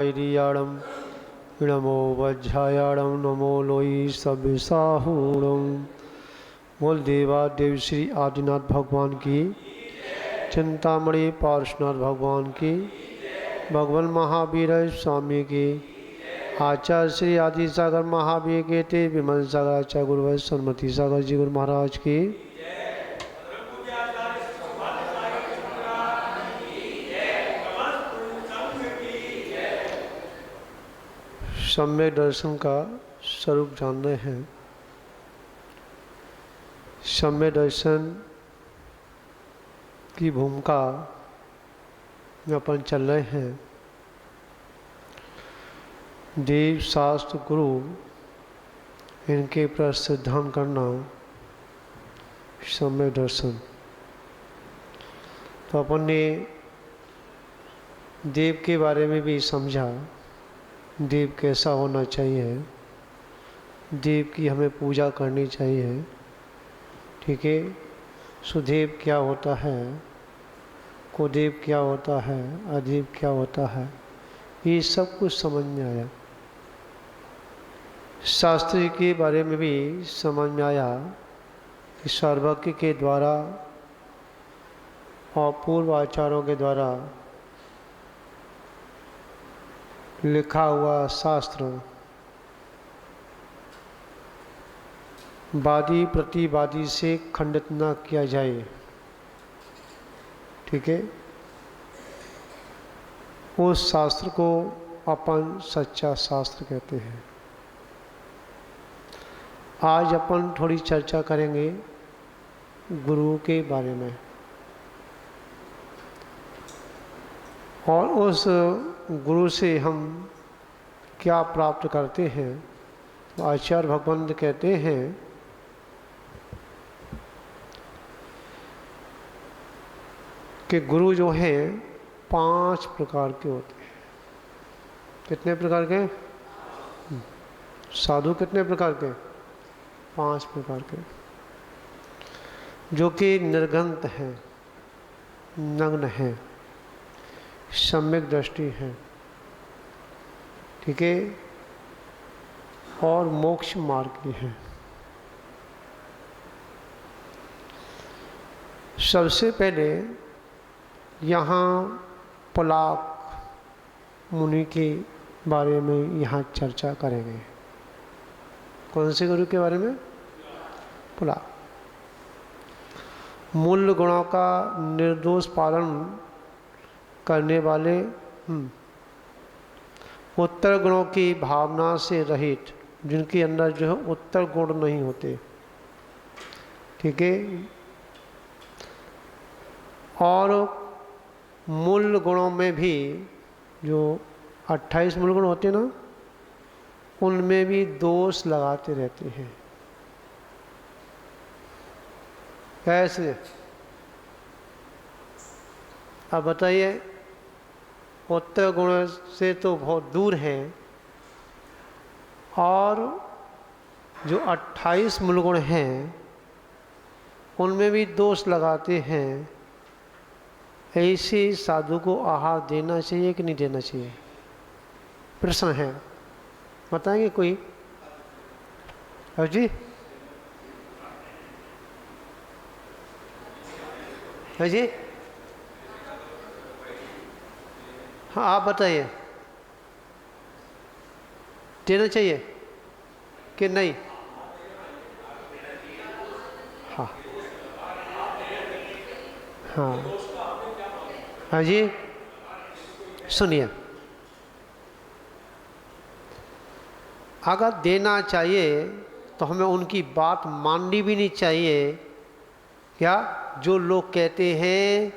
वैरियाणं नमो वज्रायाणं नमो लोई सविसाहूणं। बोल देवा देव श्री आदिनाथ भगवान की, चिंतामणि पार्श्वनाथ भगवान की, भगवान महावीर स्वामी की, आचार्य श्री आदि सागर महावीर के ते विमल सागर आचार्य गुरु सन्मति सागर जी गुरु महाराज की। सम्यक दर्शन का स्वरूप जानते हैं। सम्यक दर्शन की भूमिका में अपन चल रहे हैं। देव शास्त्र गुरु इनके पर सिद्धांत करना सम्यक दर्शन। तो अपन ने देव के बारे में भी समझा, देव कैसा होना चाहिए, देव की हमें पूजा करनी चाहिए। ठीक है, सुदेव क्या होता है, कुदेव क्या होता है, अदेव क्या होता है, ये सब कुछ समझ में आया। शास्त्र के बारे में भी समझ में आया कि सर्वज्ञ के द्वारा और पूर्व आचार्यों के द्वारा लिखा हुआ शास्त्र वादी प्रतिवादी से खंडित न किया जाए। ठीक है, उस शास्त्र को अपन सच्चा शास्त्र कहते हैं। आज अपन थोड़ी चर्चा करेंगे गुरु के बारे में, और उस गुरु से हम क्या प्राप्त करते हैं। तो आचार्य भगवान कहते हैं कि गुरु जो हैं 5 प्रकार के होते हैं। कितने प्रकार के? साधु कितने प्रकार के? 5 प्रकार के, जो कि निर्गंत हैं, नग्न हैं, सम्यक दृष्टि है। ठीक है, और मोक्ष मार्ग की है। सबसे पहले यहाँ पुलाक मुनि के बारे में यहाँ चर्चा करेंगे। कौन से गुरु के बारे में? पुलाक। मूल गुणों का निर्दोष पालन करने वाले, उत्तर गुणों की भावना से रहित, जिनके अंदर जो है उत्तर गुण नहीं होते। ठीक है, और मूल गुणों में भी जो 28 मूल गुण होते हैं ना, उनमें भी दोष लगाते रहते हैं। कैसे? अब बताइए, उत्तर गुण से तो बहुत दूर हैं, और जो 28 मूल गुण हैं उनमें भी दोष लगाते हैं। ऐसे साधु को आहार देना चाहिए कि नहीं देना चाहिए? प्रश्न है, बताएंगे कोई? जी जी, हाँ आप बताइए, देना चाहिए कि नहीं? हाँ हाँ हाँ जी, सुनिए, अगर देना चाहिए तो हमें उनकी बात माननी भी नहीं चाहिए। क्या? जो लोग कहते हैं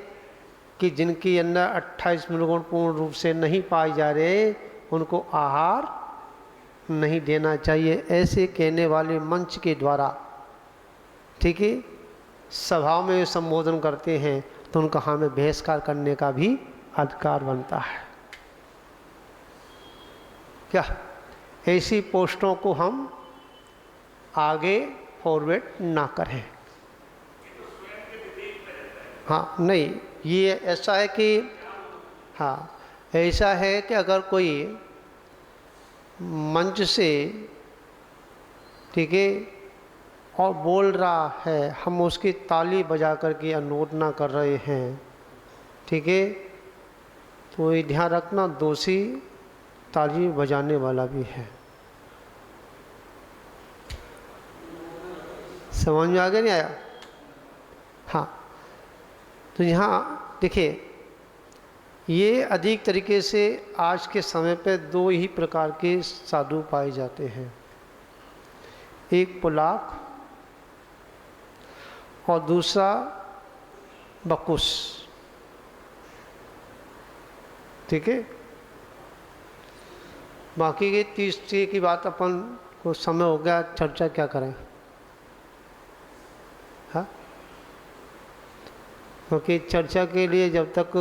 कि जिनके अंदर 28 मूल गुण पूर्ण रूप से नहीं पाए जा रहे, उनको आहार नहीं देना चाहिए, ऐसे कहने वाले मंच के द्वारा, ठीक है, सभा में संबोधन करते हैं, तो उनका हमें बहिष्कार करने का भी अधिकार बनता है। क्या? ऐसी पोस्टों को हम आगे फॉरवर्ड ना करें। हाँ नहीं, ये ऐसा है कि हाँ, ऐसा है कि अगर कोई मंच से, ठीक है, और बोल रहा है, हम उसकी ताली बजा करके अनुमोदना कर रहे हैं, ठीक है, तो ये ध्यान रखना दोषी ताली बजाने वाला भी है। समझ में आ गया नहीं आया? हाँ, तो यहाँ देखिए, ये अधिक तरीके से आज के समय पे दो ही प्रकार के साधु पाए जाते हैं, एक पुलाक और दूसरा बकुस, ठीक है। बाकी के तीसरे की बात अपन को समय हो गया, चर्चा क्या करें, हाँ, क्योंकि चर्चा के लिए जब तक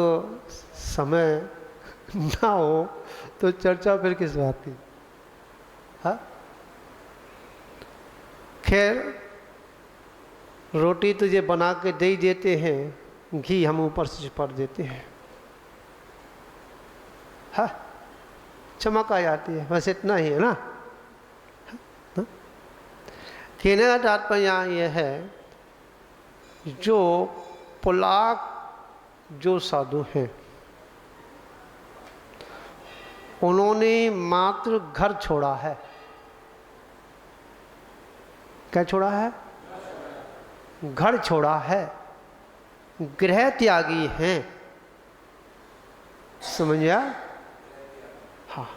समय ना हो तो चर्चा फिर किस बात की, हाँ। खैर, रोटी तुझे बना के दे ही देते हैं, घी हम ऊपर से छिपड़ देते हैं, हाँ, चमक आ जाती है, बस इतना ही है ना। कहने का तात्पर्य यहाँ यह है, जो पुलाक जो साधु हैं, उन्होंने मात्र घर छोड़ा है। क्या छोड़ा है? घर छोड़ा है, गृह त्यागी हैं। समझ गया? हाँ,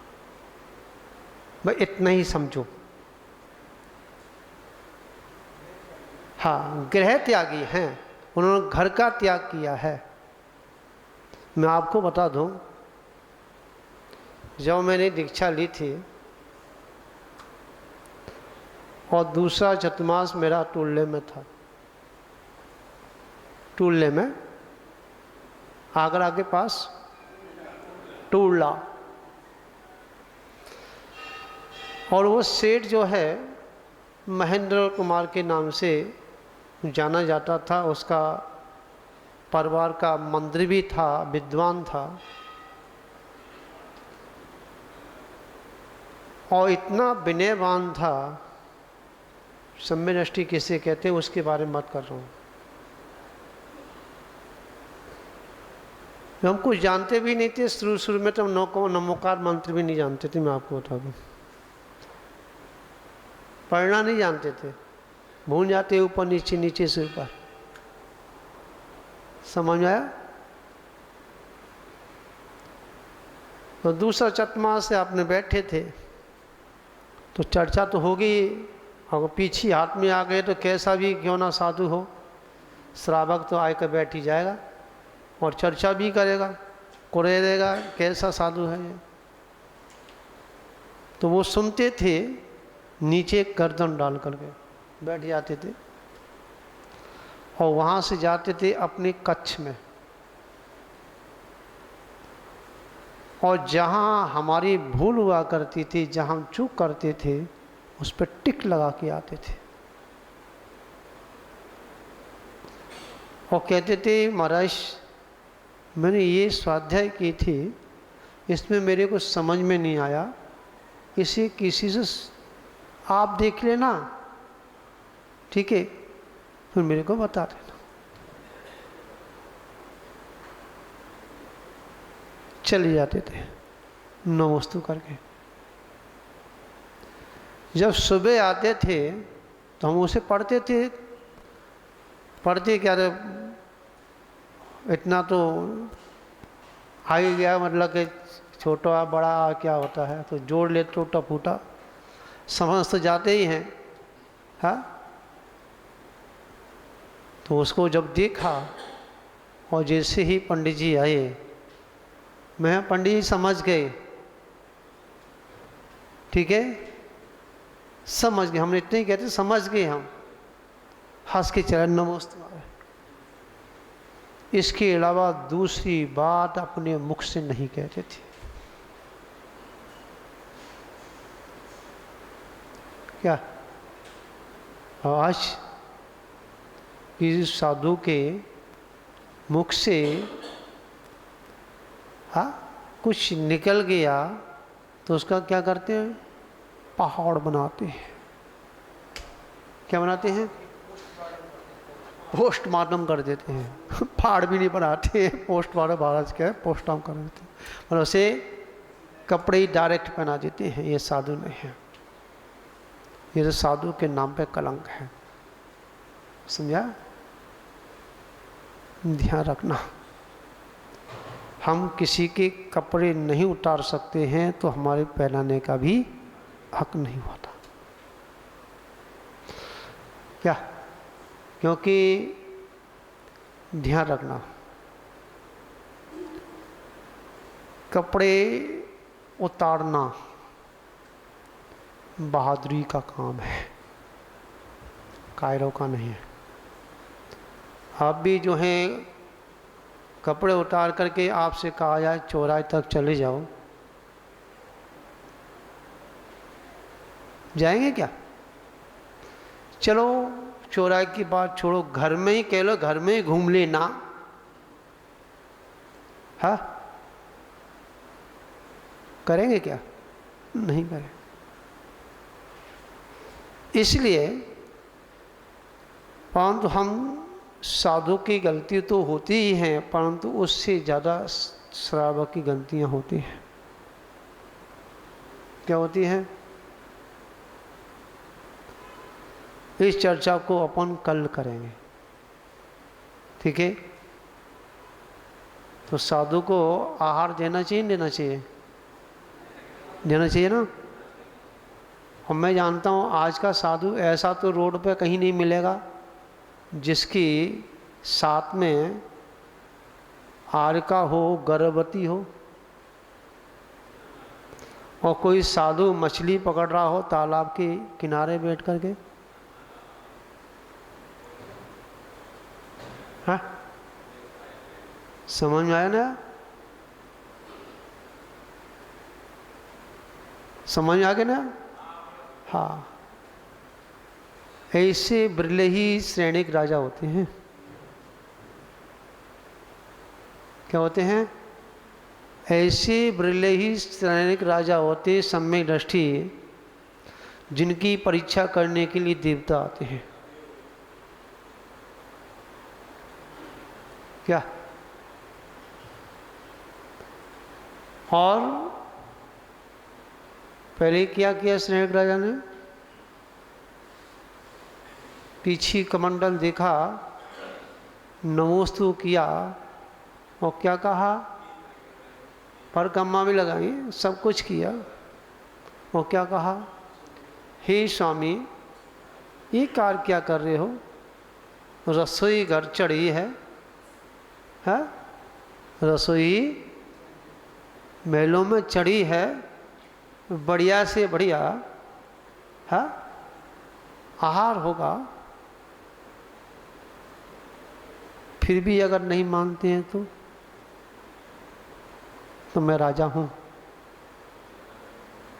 भाई इतना ही समझो। हाँ, गृह त्यागी हैं, उन्होंने घर का त्याग किया है। मैं आपको बता दूं, जब मैंने दीक्षा ली थी और दूसरा चतुर्मास मेरा टूल्ले में था, टूल्ले में, आगरा के पास टूला, और वो सेठ जो है महेंद्र कुमार के नाम से जाना जाता था, उसका परिवार का मंत्री भी था, विद्वान था, और इतना विनयवान था, सम्यनष्टि किसे कहते हैं उसके बारे में मत कर रहा हूँ। हम कुछ जानते भी नहीं थे, शुरू में तो नमोकार मंत्र भी नहीं जानते थे, मैं आपको बता दूँ, पढ़ना नहीं जानते थे, भूल जाते ऊपर नीचे, नीचे से ऊपर। समझ में आया? तो दूसरा चतुर्मास से आपने बैठे थे तो चर्चा तो होगी, अगर पीछे हाथ में आ गए तो कैसा भी क्यों ना साधु हो, श्रावक तो आकर बैठ ही जाएगा और चर्चा भी करेगा, कुरे देगा कैसा साधु है ये। तो वो सुनते थे, नीचे गर्दन डाल करके बैठ जाते थे और वहाँ से जाते थे अपने कक्ष में, और जहाँ हमारी भूल हुआ करती थी, जहाँ हम चूक करते थे, उस पर टिक लगा के आते थे और कहते थे, महाराज मैंने ये स्वाध्याय की थी, इसमें मेरे को समझ में नहीं आया, इसे किसी से आप देख लेना, ठीक है, फिर मेरे को बता देना। चले जाते थे नमस्तु करके। जब सुबह आते थे तो हम उसे पढ़ते थे, पढ़ते क्या रे, इतना तो आ ही गया, मतलब कि छोटा बड़ा क्या होता है, तो जोड़ ले टूटा फूटा, समझ तो जाते ही हैं, हाँ। तो उसको जब देखा और जैसे ही पंडित जी आए, मैं पंडित जी समझ गए, ठीक है, समझ गए, हमने इतने ही कहते समझ गए हम, हंस के चरण नमस्ते। इसके अलावा दूसरी बात अपने मुख से नहीं कहते थे। क्या आज किसी साधु के मुख से, हाँ, कुछ निकल गया तो उसका क्या करते हैं, पहाड़ बनाते हैं। क्या बनाते हैं, पोस्टमार्टम कर देते हैं। पहाड़ भी नहीं बनाते हैं, पोस्टमार्टम महाराज क्या है, पोस्टमार्टम कर देते हैं, और उसे कपड़े ही डायरेक्ट पहना देते हैं। ये साधु नहीं है, ये तो साधु के नाम पे कलंक है। समझा, ध्यान रखना। हम किसी के कपड़े नहीं उतार सकते हैं तो हमारे पहनाने का भी हक नहीं होता। क्या, क्योंकि ध्यान रखना, कपड़े उतारना बहादुरी का काम है, कायरों का नहीं है। आप भी जो है कपड़े उतार करके आपसे कहा जाए चौराहे तक चले जाओ, जाएंगे क्या? चलो चौराहे की बात छोड़ो, घर में ही कह लो, घर में ही घूम लेना, हाँ, करेंगे क्या? नहीं करें। इसलिए परंतु हम साधु की गलती तो होती ही है, परंतु उससे ज़्यादा श्रावक की गलतियाँ होती हैं। क्या होती हैं? इस चर्चा को अपन कल करेंगे, ठीक है? तो साधु को आहार देना चाहिए, देना चाहिए, देना चाहिए ना। और मैं जानता हूँ आज का साधु ऐसा तो रोड पे कहीं नहीं मिलेगा जिसकी साथ में आरका हो, गर्भवती हो, और कोई साधु मछली पकड़ रहा हो तालाब के किनारे बैठ करके। हाँ, समझ में आया ना? समझ आ गया ना? हाँ, ऐसे बिरले ही श्रेणिक राजा होते हैं। क्या होते हैं? ऐसे बिरले ही श्रेणिक राजा होते, सम्यक दृष्टि, जिनकी परीक्षा करने के लिए देवता आते हैं। क्या? और पहले क्या किया श्रेणिक राजा ने? पीछे कमंडल देखा, नमोस्तु किया, और क्या कहा? परिक्रमा भी लगाई, सब कुछ किया, और क्या कहा? हे स्वामी, ये कार्य क्या कर रहे हो? रसोई घर चढ़ी है, रसोई महलों में चढ़ी है, बढ़िया से बढ़िया आहार होगा, फिर भी अगर नहीं मानते हैं तो मैं राजा हूँ,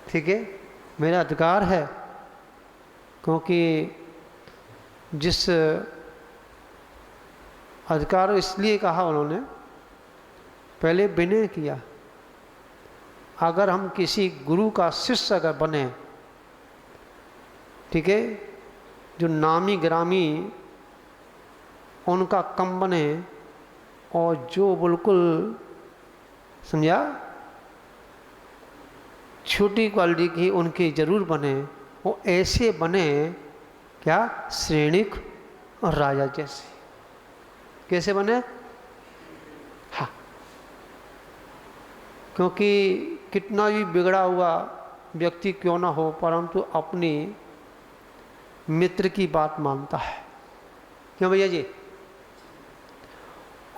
ठीक है, मेरा अधिकार है। क्योंकि जिस अधिकार इसलिए कहा उन्होंने, पहले विनय किया। अगर हम किसी गुरु का शिष्य अगर बने, ठीक है, जो नामी ग्रामी उनका कम बने, और जो बिल्कुल समझा छोटी क्वालिटी की उनकी जरूर बने, वो ऐसे बने, क्या? श्रेणिक और राजा जैसे। कैसे बने? हाँ, क्योंकि कितना भी बिगड़ा हुआ व्यक्ति क्यों ना हो, परंतु अपनी मित्र की बात मानता है। क्यों भैया जी?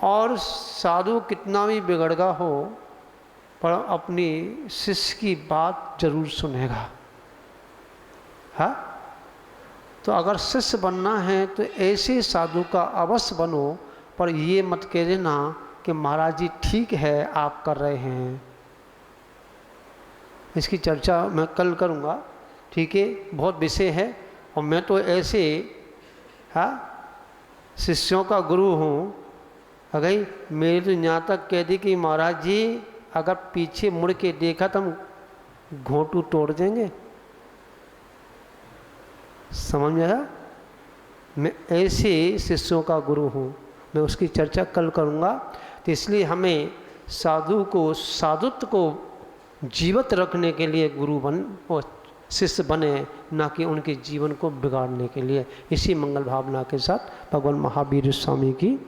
और साधु कितना भी बिगड़गा हो, पर अपनी शिष्य की बात जरूर सुनेगा। हाँ, तो अगर शिष्य बनना है तो ऐसे साधु का अवश्य बनो, पर ये मत कह देना कि महाराज जी ठीक है आप कर रहे हैं। इसकी चर्चा मैं कल करूँगा, ठीक है, बहुत विषय है। और मैं तो ऐसे शिष्यों का गुरु हूँ, अगर मेरे तो यहाँ तक कह दी कि महाराज जी अगर पीछे मुड़ के देखा तो हम घोंटू तोड़ देंगे। समझ में आया? मैं ऐसे शिष्यों का गुरु हूँ, मैं उसकी चर्चा कल करूँगा। तो इसलिए हमें साधु को, साधुत्व को जीवित रखने के लिए गुरु बन और शिष्य बने, ना कि उनके जीवन को बिगाड़ने के लिए। इसी मंगल भावना के साथ भगवान महावीर स्वामी की